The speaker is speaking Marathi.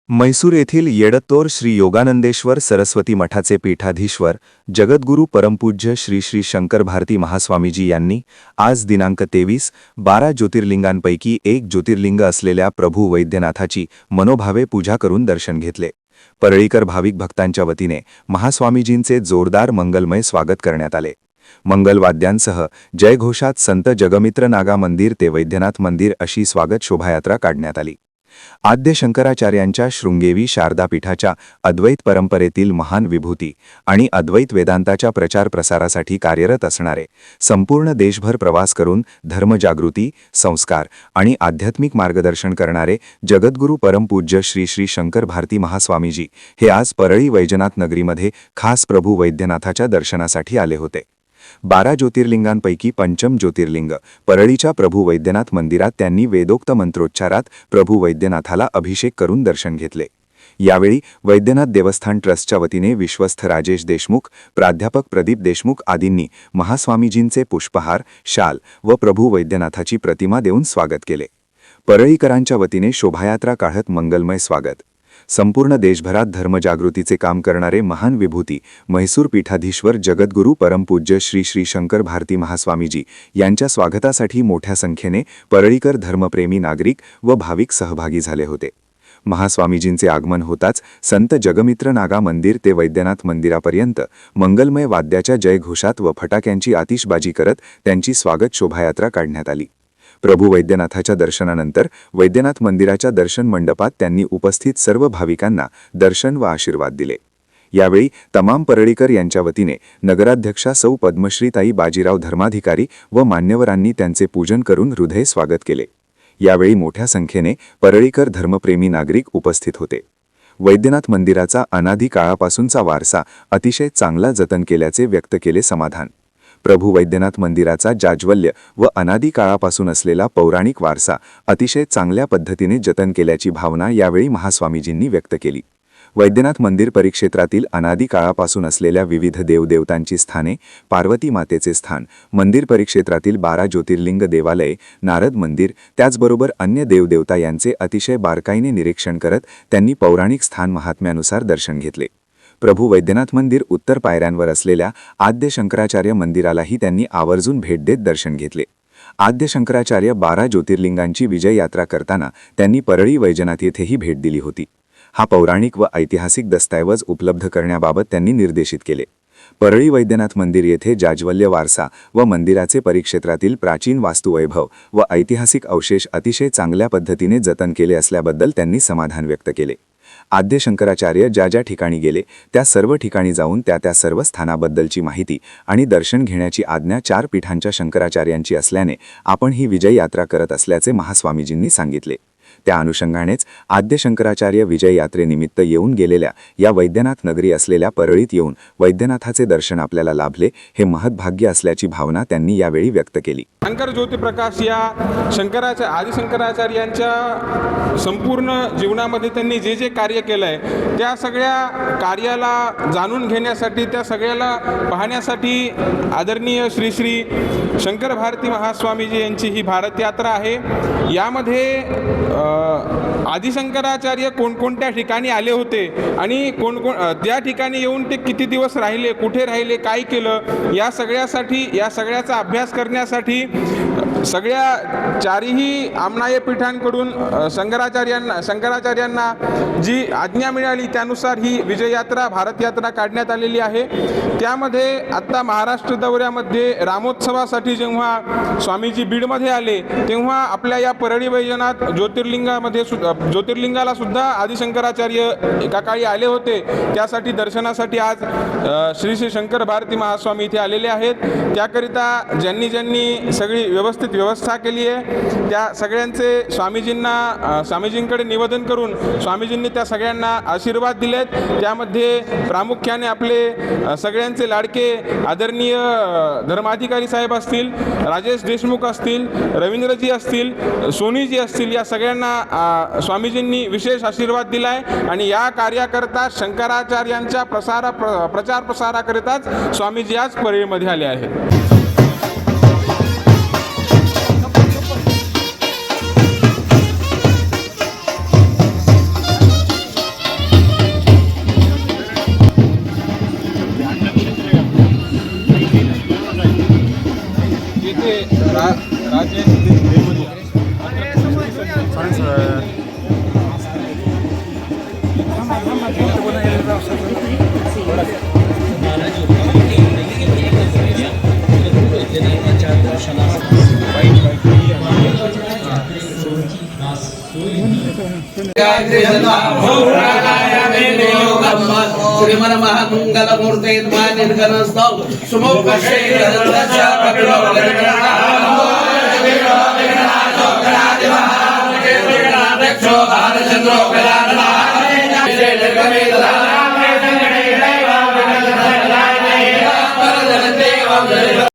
म्हैसूर येथील येडत्तोर श्री योगानंदेश्वर सरस्वती मठाचे पीठाधीश्वर जगद्गुरू परमपूज्य श्री श्री शंकर भारती महास्वामीजी यांनी आज दिनांक 23/12 ज्योतिर्लिंगांपैकी एक ज्योतिर्लिंग असलेल्या प्रभू वैद्यनाथाची मनोभावे पूजा करून दर्शन घेतले। परळीकर भाविक भक्तांच्या वतीने महास्वामीजींचे जोरदार मंगलमय स्वागत करण्यात आले। मंगलवाद्यांसह जयघोषात संत जगमित्र नागा मंदिर ते वैद्यनाथ मंदिर अशी स्वागत शोभायात्रा काढण्यात आली। आद्य शंकराचार्यांच्या शृंगेरी शारदा पीठाच्या अद्वैत परंपरेतील महान विभूती आणि अद्वैत वेदांताच्या प्रचार प्रसारासाठी कार्यरत असणारे, संपूर्ण देशभर प्रवास करून धर्मजागृती, संस्कार आणि आध्यात्मिक मार्गदर्शन करणारे जगद्गुरू परमपूज्य श्री श्री शंकर भारती महास्वामीजी हे आज परळी वैजनाथ नगरीमध्ये खास प्रभू वैद्यनाथाच्या दर्शनासाठी आले होते। 12 ज्योतिर्लिंगांपैकी पंचम ज्योतिर्लिंग परळीच्या प्रभू वैद्यनाथ मंदिरात त्यांनी वेदोक्त मंत्रोच्चारात प्रभू वैद्यनाथाला अभिषेक करून दर्शन घेतले। यावेळी वैद्यनाथ देवस्थान ट्रस्टच्या वतीने विश्वस्त राजेश देशमुख, प्राध्यापक प्रदीप देशमुख आदींनी महास्वामीजींचे पुष्पहार, शाल व प्रभू वैद्यनाथाची प्रतिमा देऊन स्वागत केले। परळीकरांच्या वतीने शोभायात्रा काढत मंगलमय स्वागत। संपूर्ण देशभरात धर्मजागृतीचे काम करणारे महान विभूती म्हैसूर पीठाधीश्वर जगद्गुरू परमपूज्य श्री श्री शंकर भारती महास्वामीजी यांच्या स्वागतासाठी मोठ्या संख्येने परळीकर धर्मप्रेमी नागरिक व भाविक सहभागी झाले होते। महास्वामीजींचे आगमन होताच संत जगमित्र नागा मंदिर ते वैद्यनाथ मंदिरापर्यंत मंगलमय वाद्याच्या जयघोषात व फटाक्यांची आतिषबाजी करत त्यांची स्वागत शोभायात्रा काढण्यात आली। प्रभू वैद्यनाथाच्या दर्शनानंतर वैद्यनाथ मंदिराच्या दर्शन मंडपात त्यांनी उपस्थित सर्व भाविकांना दर्शन व आशीर्वाद दिले। यावेळी तमाम परळीकर यांच्या वतीने नगराध्यक्षा सौ पद्मश्रीताई बाजीराव धर्माधिकारी व मान्यवरांनी त्यांचे पूजन करून हृदय स्वागत केले। यावेळी मोठ्या संख्येने परळीकर धर्मप्रेमी नागरिक उपस्थित होते। वैद्यनाथ मंदिराचा अनादी काळापासूनचा वारसा अतिशय चांगला जतन केल्याचे व्यक्त केले समाधान। प्रभू वैद्यनाथ मंदिराचा जाज्वल्य व अनादी काळापासून असलेला पौराणिक वारसा अतिशय चांगल्या पद्धतीने जतन केल्याची भावना यावेळी महास्वामीजींनी व्यक्त केली। वैद्यनाथ मंदिर परिक्षेत्रातील अनादी काळापासून असलेल्या विविध देवदेवतांची स्थाने, पार्वती मातेचे स्थान, मंदिर परिक्षेत्रातील 12 ज्योतिर्लिंग देवालये, नारद मंदिर, त्याचबरोबर अन्य देवदेवता यांचे अतिशय बारकाईने निरीक्षण करत त्यांनी पौराणिक स्थान महात्म्यानुसार दर्शन घेतले। प्रभू वैद्यनाथ मंदिर उत्तर पायऱ्यांवर असलेल्या आद्य शंकराचार्य मंदिरालाही त्यांनी आवर्जून भेट देत दर्शन घेतले। आद्य शंकराचार्य 12 ज्योतिर्लिंगांची विजय यात्रा करताना त्यांनी परळी वैजनाथ येथेही भेट दिली होती। हा पौराणिक व ऐतिहासिक दस्तऐवज उपलब्ध करण्याबाबत त्यांनी निर्देशित केले। परळी वैद्यनाथ मंदिर येथे जाज्वल्य वारसा व मंदिराचे परिक्षेत्रातील प्राचीन वास्तुवैभव व ऐतिहासिक अवशेष अतिशय चांगल्या पद्धतीने जतन केले असल्याबद्दल त्यांनी समाधान व्यक्त केले। आद्य शंकराचार्य ज्या ज्या ठिकाणी गेले त्या सर्व ठिकाणी जाऊन त्या सर्व स्थानाबद्दलची माहिती आणि दर्शन घेण्याची आज्ञा 4 पीठांच्या शंकराचार्यांची असल्याने आपण ही विजय यात्रा करत असल्याचे महास्वामीजींनी सांगितले। त्या अनुषंगानेच आद्य शंकराचार्य विजय यात्रेनिमित्त येऊन गेलेल्या या वैद्यनाथ नगरी असलेल्या परळीत येऊन वैद्यनाथाचे दर्शन आपल्याला लाभले हे महत्भाग्य असल्याची भावना त्यांनी यावेळी व्यक्त केली। शंकर ज्योतिप्रकाश या आदि शंकराचार्यांच्या संपूर्ण जीवनामध्ये त्यांनी जे जे कार्य केलंय त्या सगळ्या कार्याला जाणून घेण्यासाठी, त्या सगळ्याला पाहण्यासाठी आदरणीय श्री श्री शंकर भारती महास्वामीजी यांची ही भारत यात्रा आहे। यामध्ये आदिशंकराचार्य कोणकोणत्या ठिकाणी आले होते आणि त्या ठिकाणी येऊन ते किती दिवस राहिले, कुठे राहिले, काय केलं, या सगळ्याचा अभ्यास करण्यासाठी सगळ्या 4ही आमनाय पीठांकडून शंकराचार्यांना जी आज्ञा मिळाली त्यानुसार ही विजय यात्रा, भारत यात्रा काढण्यात आलेली आहे। त्यामध्ये आत्ता महाराष्ट्र दौऱ्यामध्ये रामोत्सवासाठी जेव्हा स्वामीजी बीडमध्ये आले तेव्हा आपल्या या परळी वैजनाथ ज्योतिर्लिंगाला सुद्धा आदिशंकराचार्य एका काळी आले होते। त्यासाठी दर्शनासाठी आज श्री श्री शंकर भारती महास्वामी इथे आलेले आहेत। त्याकरिता ज्यांनी सगळी व्यवस्था केली आहे त्या सगळ्यांचे स्वामीजींकडे निवेदन करून स्वामीजींनी त्या सगळ्यांना आशीर्वाद दिलेत। त्यामध्ये प्रामुख्याने आपले सगळ्यांचे लाडके आदरणीय धर्माधिकारी साहेब असतील, राजेश देशमुख असतील, रवींद्रजी असतील, सोनीजी असतील, या सगळ्यांना स्वामीजींनी विशेष आशीर्वाद दिलाय आणि या कार्याकरता शंकराचार्यांच्या प्रचार प्रसाराकरिताच स्वामीजी आज परळीमध्ये आले आहेत। श्रीमन महामंगल मूर्ते निर्गणस्तव सुमुख